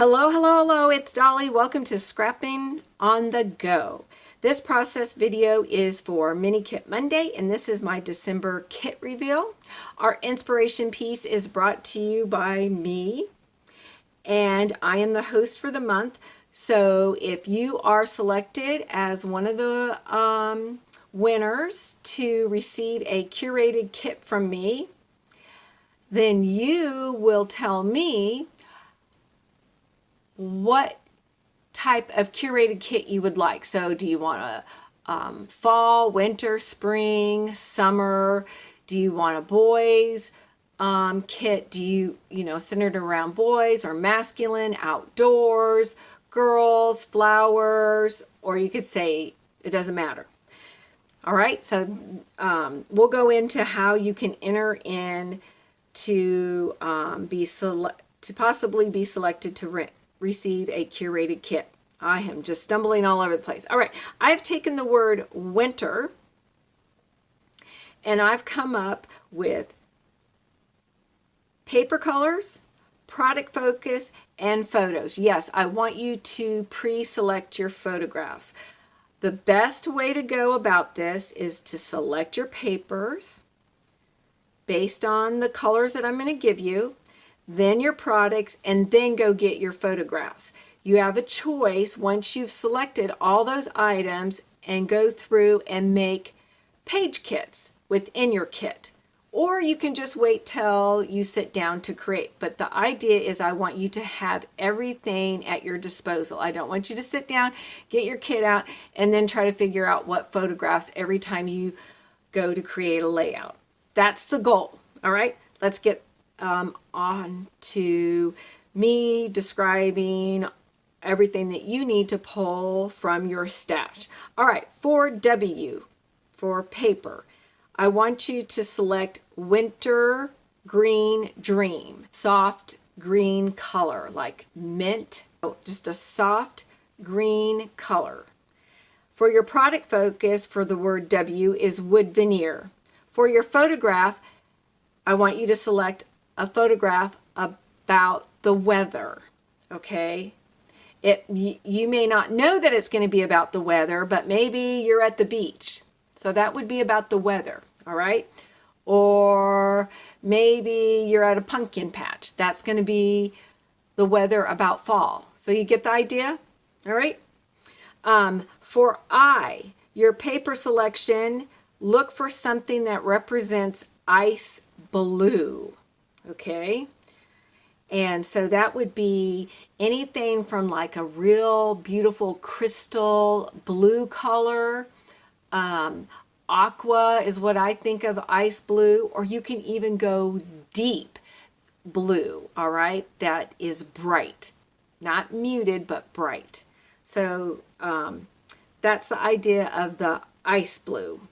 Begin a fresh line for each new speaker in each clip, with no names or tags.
Hello, hello, hello, it's Dolly. Welcome to Scrapping on the Go. This process video is for Mini Kit Monday, and this is my December kit reveal. Our inspiration piece is brought to you by me, and I am the host for the month. So if you are selected as one of the winners to receive a curated kit from me, then you will tell me what type of curated kit you would like. So do you want a fall, winter, spring, summer? Do you want a boys kit? Do you centered around boys or masculine, outdoors, girls, flowers, or you could say it doesn't matter. All right, so we'll go into how you can enter in to possibly be selected to receive a curated kit. I am just stumbling all over the place. All right, I've taken the word winter and I've come up with paper colors, product focus, and photos. Yes, I want you to pre-select your photographs. The best way to go about this is to select your papers based on the colors that I'm going to give you, then your products, and then go get your photographs. You have a choice once you've selected all those items and go through and make page kits within your kit. Or you can just wait till you sit down to create. But the idea is I want you to have everything at your disposal. I don't want you to sit down, get your kit out, and then try to figure out what photographs every time you go to create a layout. That's the goal. All right, let's get on to me describing everything that you need to pull from your stash. All right, for W, for paper, I want you to select Winter Green Dream, soft green color like mint, just a soft green color. For your product focus for the word W is wood veneer. For your photograph, I want you to select a photograph about the weather, okay? You may not know that it's going to be about the weather, but maybe you're at the beach. So that would be about the weather, all right? Or maybe you're at a pumpkin patch. That's going to be the weather about fall. So you get the idea, all right? For I, your paper selection, look for something that represents ice blue, okay? And so that would be anything from like a real beautiful crystal blue color. Aqua is what I think of ice blue, or you can even go deep blue, all right? That is bright, not muted, but bright. So that's the idea of the ice blue.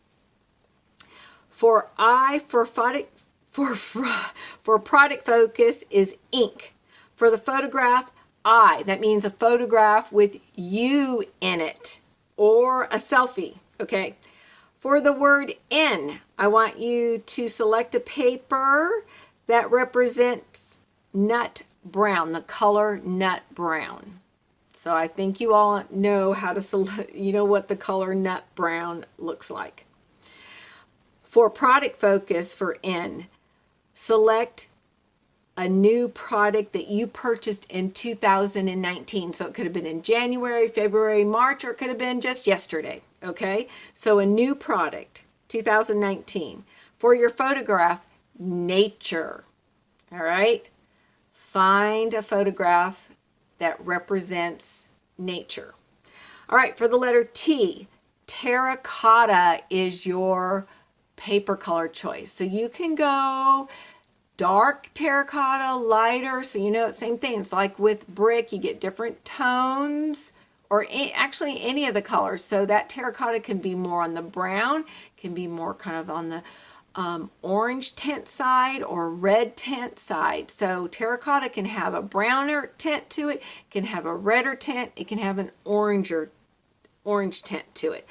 For product focus is ink. For the photograph, that means a photograph with you in it or a selfie, okay? For the word N, I want you to select a paper that represents nut brown, the color nut brown. So I think you all know how to select, what the color nut brown looks like. For product focus for N, select a new product that you purchased in 2019. So it could have been in January, February, March, or it could have been just yesterday, okay? So a new product, 2019. For your photograph, nature, all right? Find a photograph that represents nature. All right, for the letter T, terracotta is your paper color choice. So you can go dark terracotta, lighter, so same thing. It's like with brick, you get different tones, or actually any of the colors. So that terracotta can be more on the brown, can be more kind of on the orange tint side or red tint side. So terracotta can have a browner tint to it, can have a redder tint, it can have an orange tint to it.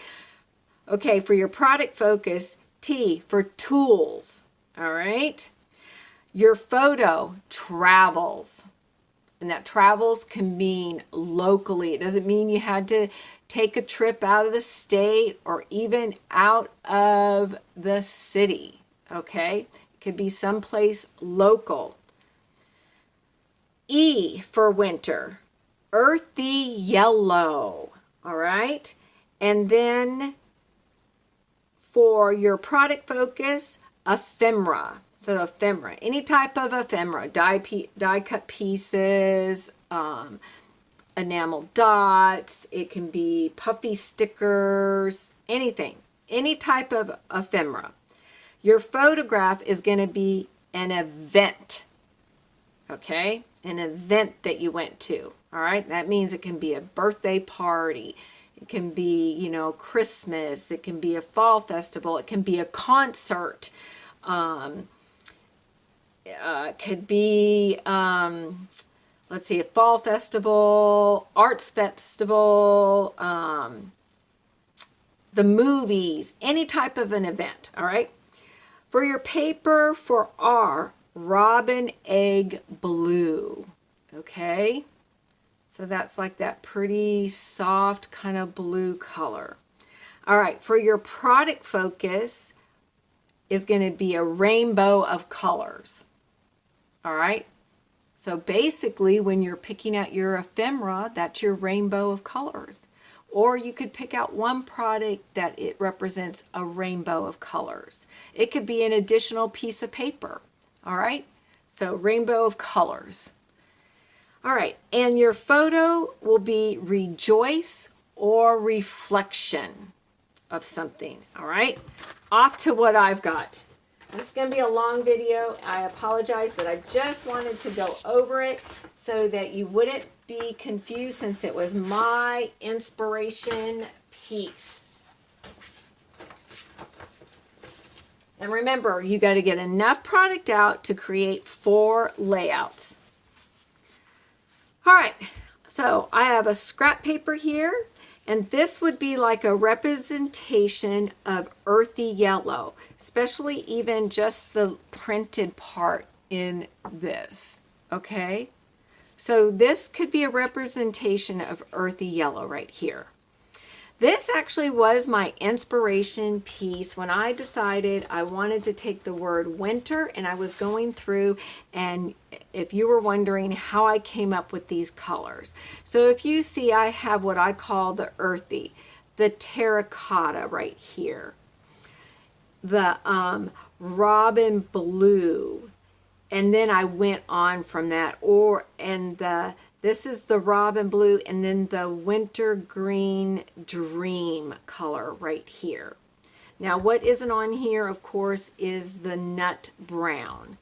Okay, for your product focus, T for tools, all right? Your photo, travels. And that travels can mean locally. It doesn't mean you had to take a trip out of the state or even out of the city, okay? It could be someplace local. E for winter, earthy yellow, all right? And then for your product focus, ephemera. So ephemera, any type of ephemera, die cut pieces, enamel dots, it can be puffy stickers, anything, any type of ephemera. Your photograph is going to be an event, okay? An event that you went to, all right? That means it can be a birthday party. It can be, you know, Christmas. It can be a fall festival. It can be a concert. Could be, let's see, a fall festival, arts festival, the movies, any type of an event, all right? For your paper for R, robin egg blue, okay? So that's like that pretty soft kind of blue color. All right, for your product focus is going to be a rainbow of colors. All right? So basically, when you're picking out your ephemera, that's your rainbow of colors. Or you could pick out one product that it represents a rainbow of colors. It could be an additional piece of paper. All right? So rainbow of colors. All right, and your photo will be rejoice or reflection of something. All right, off to what I've got. This is going to be a long video. I apologize, but I just wanted to go over it so that you wouldn't be confused, since it was my inspiration piece. And remember, you got to get enough product out to create 4 layouts. All right, so I have a scrap paper here, and this would be like a representation of earthy yellow, especially even just the printed part in this, okay? So this could be a representation of earthy yellow right here. This actually was my inspiration piece when I decided I wanted to take the word winter, and I was going through, and if you were wondering how I came up with these colors. So if you see, I have what I call the earthy, the terracotta right here, the robin blue, and then I went on from that, this is the robin blue, and then the winter green dream color right here. Now what isn't on here, of course, is the nut brown.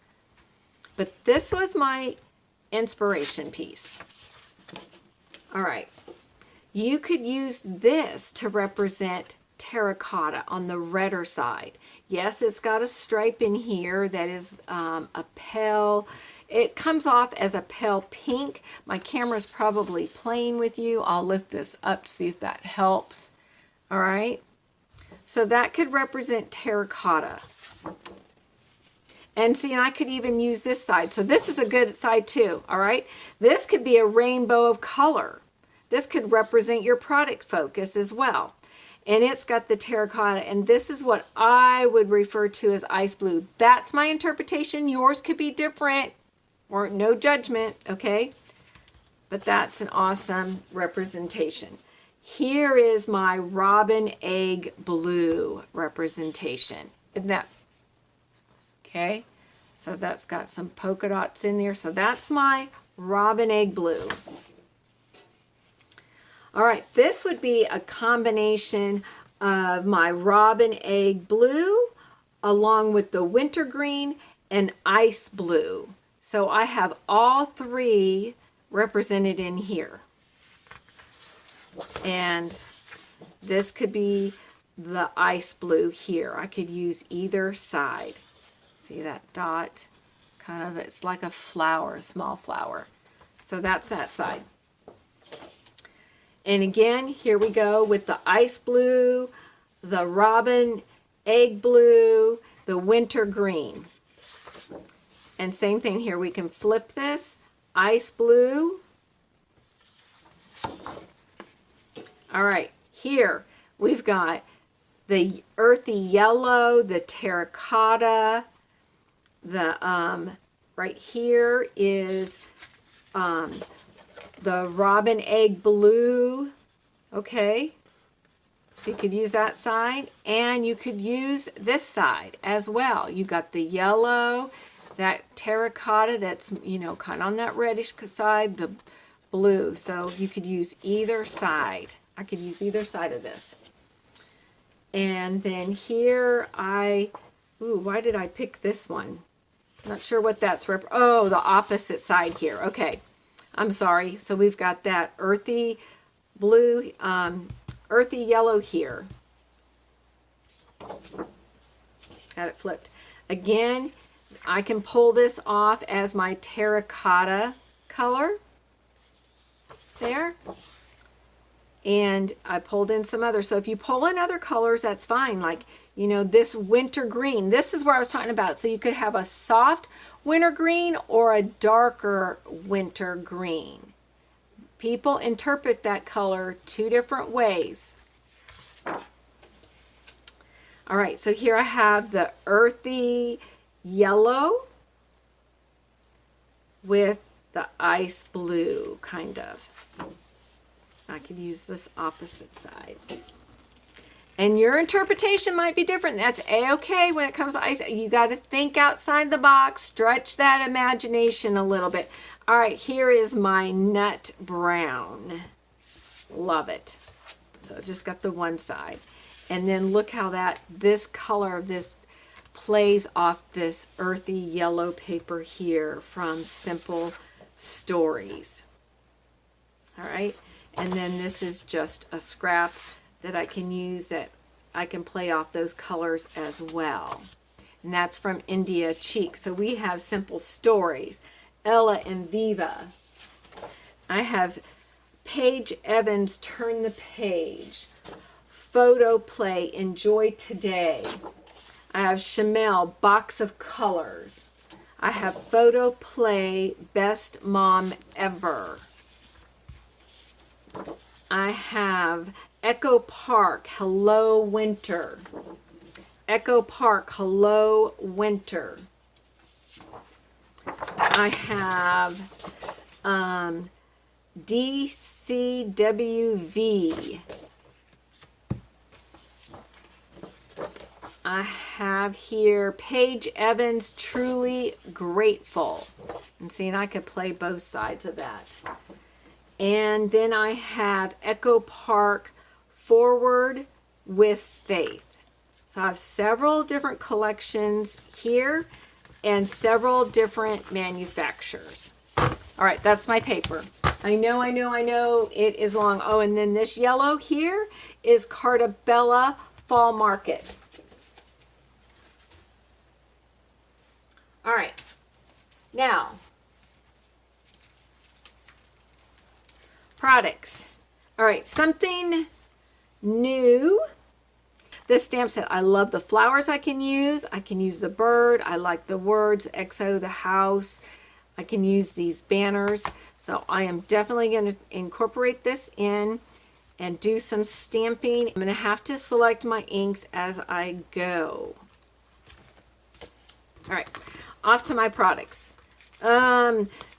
But this was my inspiration piece. All right. You could use this to represent terracotta on the redder side. Yes, it's got a stripe in here that is a pale. It comes off as a pale pink. My camera's probably playing with you. I'll lift this up to see if that helps. All right. So that could represent terracotta. And see, I could even use this side. So this is a good side too. All right. This could be a rainbow of color. This could represent your product focus as well. And it's got the terracotta, and this is what I would refer to as ice blue. That's my interpretation. Yours could be different. Or no judgment, okay? But that's an awesome representation. Here is my robin egg blue representation. Isn't that okay? So that's got some polka dots in there. So that's my robin egg blue. All right, this would be a combination of my robin egg blue along with the winter green and ice blue. So I have all 3 represented in here. And this could be the ice blue here. I could use either side. See that dot? Kind of, it's like a flower, a small flower. So that's that side. And again, here we go with the ice blue, the robin egg blue, the winter green. And same thing here, we can flip this. ice blue. All right, here we've got the earthy yellow, the terracotta, the right here is the robin egg blue. Okay, so you could use that side, and you could use this side as well. You got the yellow, that terracotta that's, you know, kind of on that reddish side, the blue. So you could use either side. I could use either side of this. And then here why did I pick this one? Not sure what that's oh, the opposite side here. Okay, I'm sorry. So we've got that earthy blue, earthy yellow here. Got it flipped. Again, I can pull this off as my terracotta color. There. And I pulled in some others. So if you pull in other colors, that's fine. Like, you know, this winter green. This is where I was talking about. So you could have a soft winter green or a darker winter green. People interpret that color two different ways. All right, so here I have the earthy yellow with the ice blue, kind of. I could use this opposite side. And your interpretation might be different. That's a-okay when it comes to ice. You got to think outside the box, stretch that imagination a little bit. All right, here is my nut brown. Love it. So just got the one side. And then look how this color of this plays off this earthy yellow paper here from Simple Stories. All right. And then this is just a scrap that I can use that I can play off those colors as well. And that's from India Cheek. So we have Simple Stories, Ella and Viva. I have Paige Evans, Turn the Page, Photo Play, Enjoy Today. I have Shamel, Box of Colors. I have Photo Play, Best Mom Ever. I have Echo Park, Hello Winter. Echo Park, Hello Winter. I have DCWV. I have here Paige Evans, Truly Grateful. And see, and I could play both sides of that. And then I have Echo Park, Forward with Faith. So I have several different collections here and several different manufacturers. All right, that's my paper. I know, it is long. Oh, and then this yellow here is Cartabella Fall Market. All right, now, products. All right, something new. This stamp set, I love the flowers I can use. I can use the bird. I like the words, XO, the house. I can use these banners. So I am definitely going to incorporate this in and do some stamping. I'm going to have to select my inks as I go. All right, off to my products.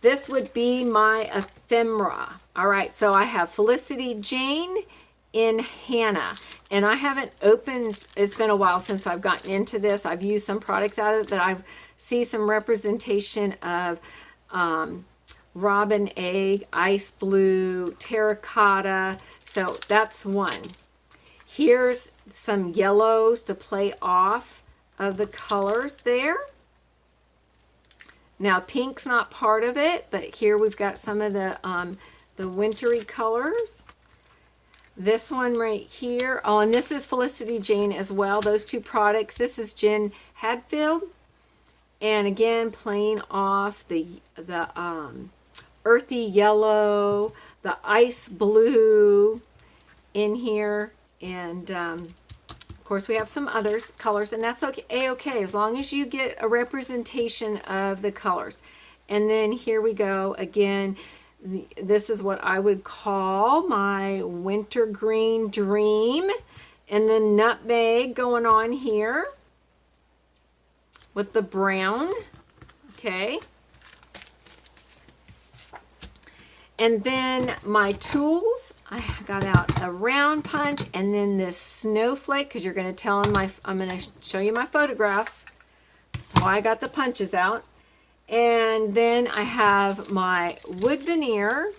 This would be my ephemera. All right, so I have Felicity Jane in Hannah, and I haven't opened, it's been a while since I've gotten into this. I've used some products out of it, but I see some representation of robin egg, ice blue, terracotta. So that's one. Here's some yellows to play off of the colors there. Now pink's not part of it, but here we've got some of the wintry colors. This one right here, oh, and this is Felicity Jane as well, those two products. This is Jen Hadfield, and again playing off the earthy yellow, the ice blue in here, and of course we have some colors, and that's okay, as long as you get a representation of the colors. And then here we go again. This is what I would call my wintergreen dream. And then nutmeg going on here with the brown. Okay. And then my tools, I got out a round punch and then this snowflake, because you're going to tell them I'm going to show you my photographs. So I got the punches out. And then I have my wood veneer.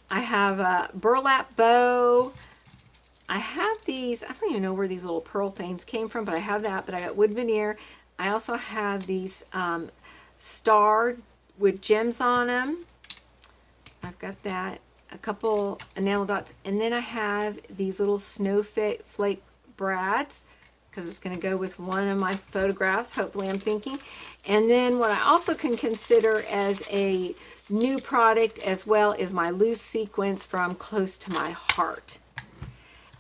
I have a burlap bow. I have these, I don't even know where these little pearl things came from, but I have that. But I got wood veneer. I also have these star with gems on them. I've got that, a couple enamel dots, and then I have these little snowflake brads because it's going to go with one of my photographs, hopefully I'm thinking. And then what I also can consider as a new product as well is my loose sequins from Close to My Heart.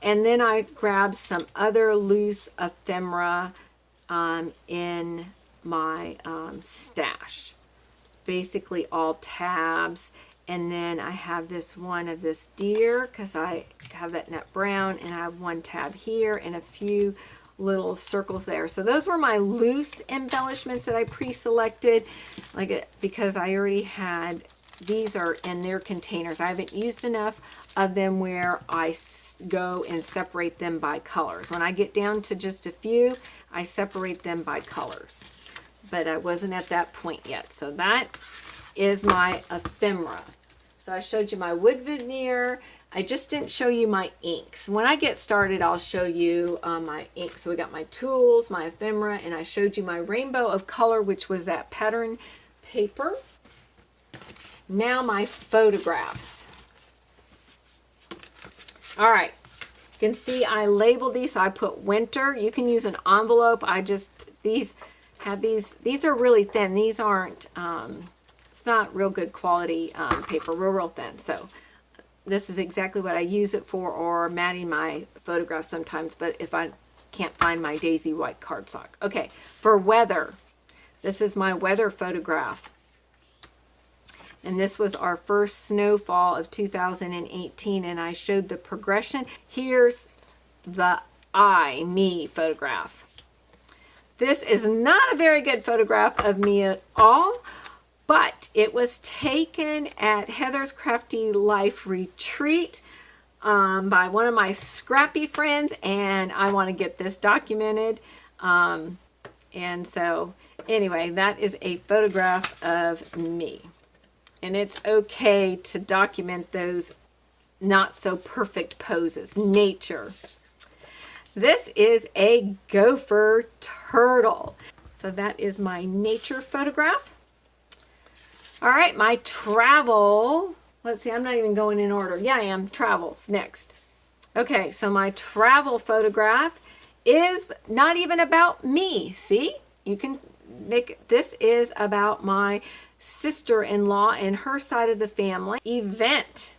And then I grabbed some other loose ephemera in my stash. Basically all tabs. And then I have this one of this deer because I have that nut brown, and I have one tab here and a few little circles there. So those were my loose embellishments that I pre-selected, because I already had, these are in their containers. I haven't used enough of them where I go and separate them by colors. When I get down to just a few, I separate them by colors. But I wasn't at that point yet. So that is my ephemera. So I showed you my wood veneer. I just didn't show you my inks. When I get started, I'll show you my ink. So we got my tools, my ephemera, and I showed you my rainbow of color, which was that pattern paper. Now my photographs. All right, you can see I labeled these. So I put winter. You can use an envelope. These are really thin. These aren't, it's not real good quality paper, real thin. So this is exactly what I use it for, or matting my photographs sometimes, but if I can't find my daisy white cardstock. Okay, for weather, this is my weather photograph. And this was our first snowfall of 2018, and I showed the progression. Here's the me photograph. This is not a very good photograph of me at all, but it was taken at Heather's Crafty Life Retreat by one of my scrappy friends, and I want to get this documented. And so anyway, that is a photograph of me. And it's okay to document those not so perfect poses. Nature. This is a gopher turtle. So that is my nature photograph. All right, my travel. Let's see, I'm not even going in order. Yeah, I am. Travels next. Okay, so my travel photograph is not even about me. See? You can make, this is about my sister-in-law and her side of the family event.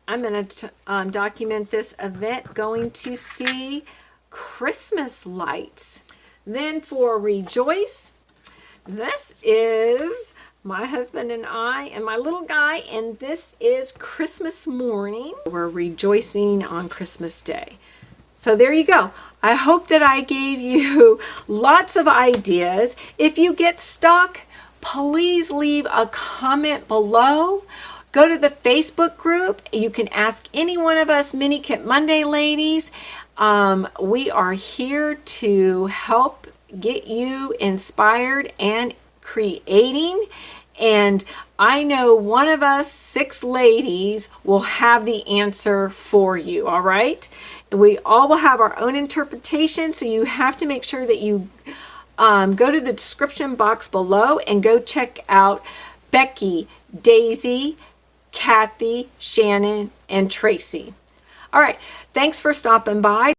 I'm going to document this event, going to see Christmas lights. Then for Rejoice, this is my husband and I and my little guy, and this is Christmas morning. We're rejoicing on Christmas Day. So there you go. I hope that I gave you lots of ideas. If you get stuck, please leave a comment below. Go to the Facebook group. You can ask any one of us Mini Kit Monday ladies. We are here to help get you inspired and creating. And I know one of us 6 ladies will have the answer for you. All right. We all will have our own interpretation. So you have to make sure that you go to the description box below and go check out Becky, Daisy, Kathy, Shannon, and Traci. All right. Thanks for stopping by.